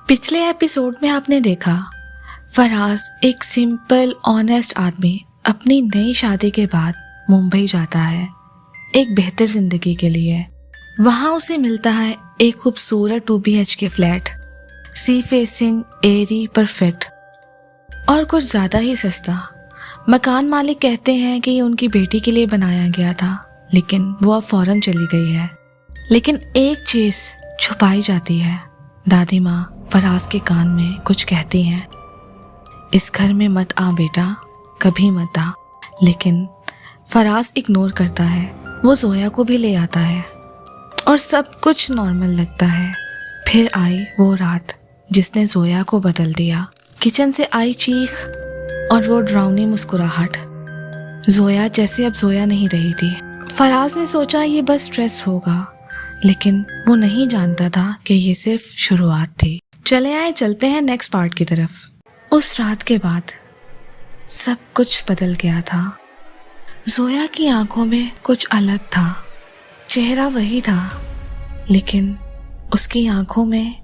पिछले एपिसोड में आपने देखा फराज एक सिंपल ऑनेस्ट आदमी अपनी नई शादी के बाद मुंबई जाता है एक बेहतर जिंदगी के लिए। वहां उसे मिलता है एक खूबसूरत 2 BHK फ्लैट, सी फेसिंग, एरी, परफेक्ट और कुछ ज्यादा ही सस्ता। मकान मालिक कहते हैं कि ये उनकी बेटी के लिए बनाया गया था, लेकिन वो अब फौरन चली गई है। लेकिन एक चीज छुपाई जाती है। दादी माँ फराज के कान में कुछ कहती हैं, इस घर में मत आ बेटा, कभी मत आ। लेकिन फराज इग्नोर करता है। वो जोया को भी ले आता है और सब कुछ नॉर्मल लगता है। फिर आई वो रात जिसने जोया को बदल दिया। किचन से आई चीख और वो डरावनी मुस्कुराहट। जोया जैसे अब जोया नहीं रही थी। फराज ने सोचा ये बस स्ट्रेस होगा, लेकिन वो नहीं जानता था कि ये सिर्फ शुरुआत थी। चलते हैं नेक्स्ट पार्ट की तरफ। उस रात के बाद सब कुछ बदल गया था। जोया की आंखों में कुछ अलग था। चेहरा वही था, लेकिन उसकी आंखों में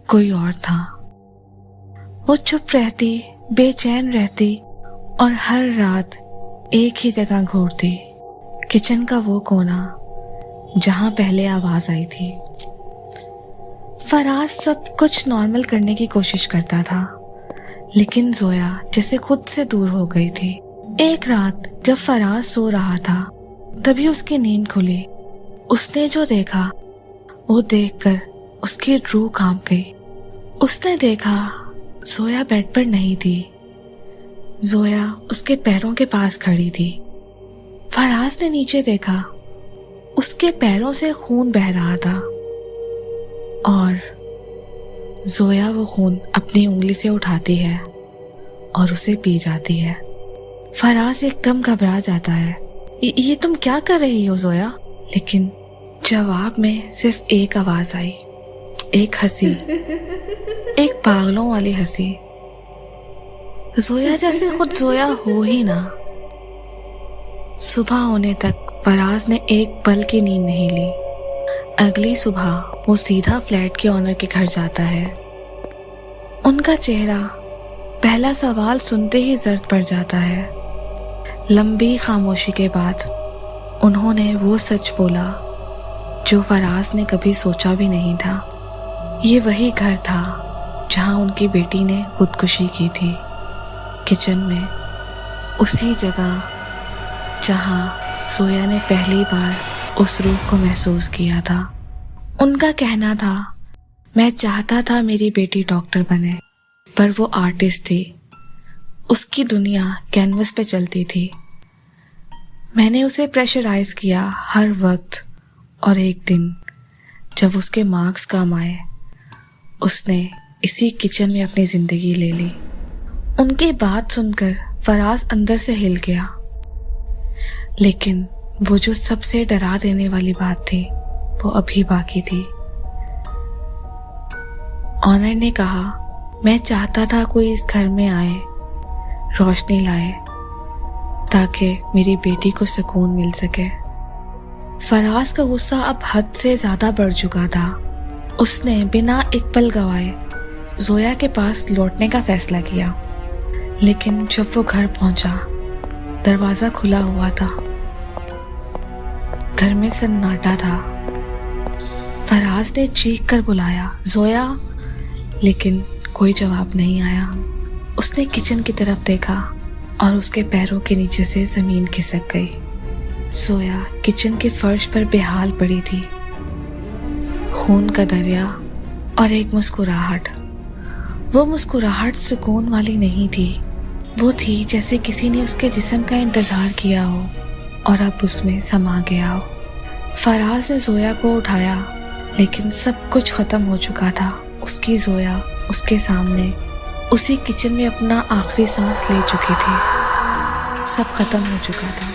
कोई और था। वो चुप रहती, बेचैन रहती और हर रात एक ही जगह घूरती, किचन का वो कोना जहां पहले आवाज आई थी। फराज सब कुछ नॉर्मल करने की कोशिश करता था, लेकिन जोया जैसे खुद से दूर हो गई थी। एक रात जब फराज सो रहा था, तभी उसकी नींद खुली। उसने जो देखा वो देखकर उसकी रूह कांप गई। उसने देखा जोया बेड पर नहीं थी। जोया उसके पैरों के पास खड़ी थी। फराज ने नीचे देखा, उसके पैरों से खून बह रहा था और जोया वो खून अपनी उंगली से उठाती है और उसे पी जाती है। फराज एकदम घबरा जाता है। ये तुम क्या कर रही हो जोया? लेकिन जवाब में सिर्फ एक आवाज आई, एक हंसी, एक पागलों वाली हंसी। जोया जैसे खुद जोया हो ही ना। सुबह होने तक फराज ने एक पल की नींद नहीं ली। अगली सुबह वो सीधा फ्लैट के ऑनर के घर जाता है। उनका चेहरा पहला सवाल सुनते ही जर्द पड़ जाता है। लंबी खामोशी के बाद उन्होंने वो सच बोला जो फराज ने कभी सोचा भी नहीं था। ये वही घर था जहां उनकी बेटी ने खुदकुशी की थी, किचन में, उसी जगह जहां जोया ने पहली बार उस रूह को महसूस किया था। उनका कहना था, मैं चाहता था मेरी बेटी डॉक्टर बने, पर वो आर्टिस्ट थी। उसकी दुनिया कैनवस पे चलती थी। मैंने उसे प्रेशराइज किया हर वक्त, और एक दिन जब उसके मार्क्स कम आए, उसने इसी किचन में अपनी जिंदगी ले ली। उनकी बात सुनकर फराज अंदर से हिल गया, लेकिन वो जो सबसे डरा देने वाली बात थी वो अभी बाकी थी। ऑनर ने कहा, मैं चाहता था कोई इस घर में आए, रोशनी लाए, ताकि मेरी बेटी को सुकून मिल सके। फराज का गुस्सा अब हद से ज्यादा बढ़ चुका था। उसने बिना एक पल गवाए जोया के पास लौटने का फैसला किया। लेकिन जब वो घर पहुंचा, दरवाजा खुला हुआ था। घर में सन्नाटा था। फराज ने चीख कर बुलाया, जोया, लेकिन कोई जवाब नहीं आया। उसने किचन की तरफ देखा और उसके पैरों के नीचे से जमीन खिसक गई। जोया किचन के फर्श पर बेहाल पड़ी थी। खून का दरिया और एक मुस्कुराहट। वो मुस्कुराहट सुकून वाली नहीं थी। वो थी जैसे किसी ने उसके जिस्म का इंतजार किया हो और अब उसमें समा गया हो। फराज ने जोया को उठाया, लेकिन सब कुछ खत्म हो चुका था। उसकी जोया उसके सामने उसी किचन में अपना आखिरी सांस ले चुकी थी। सब खत्म हो चुका था।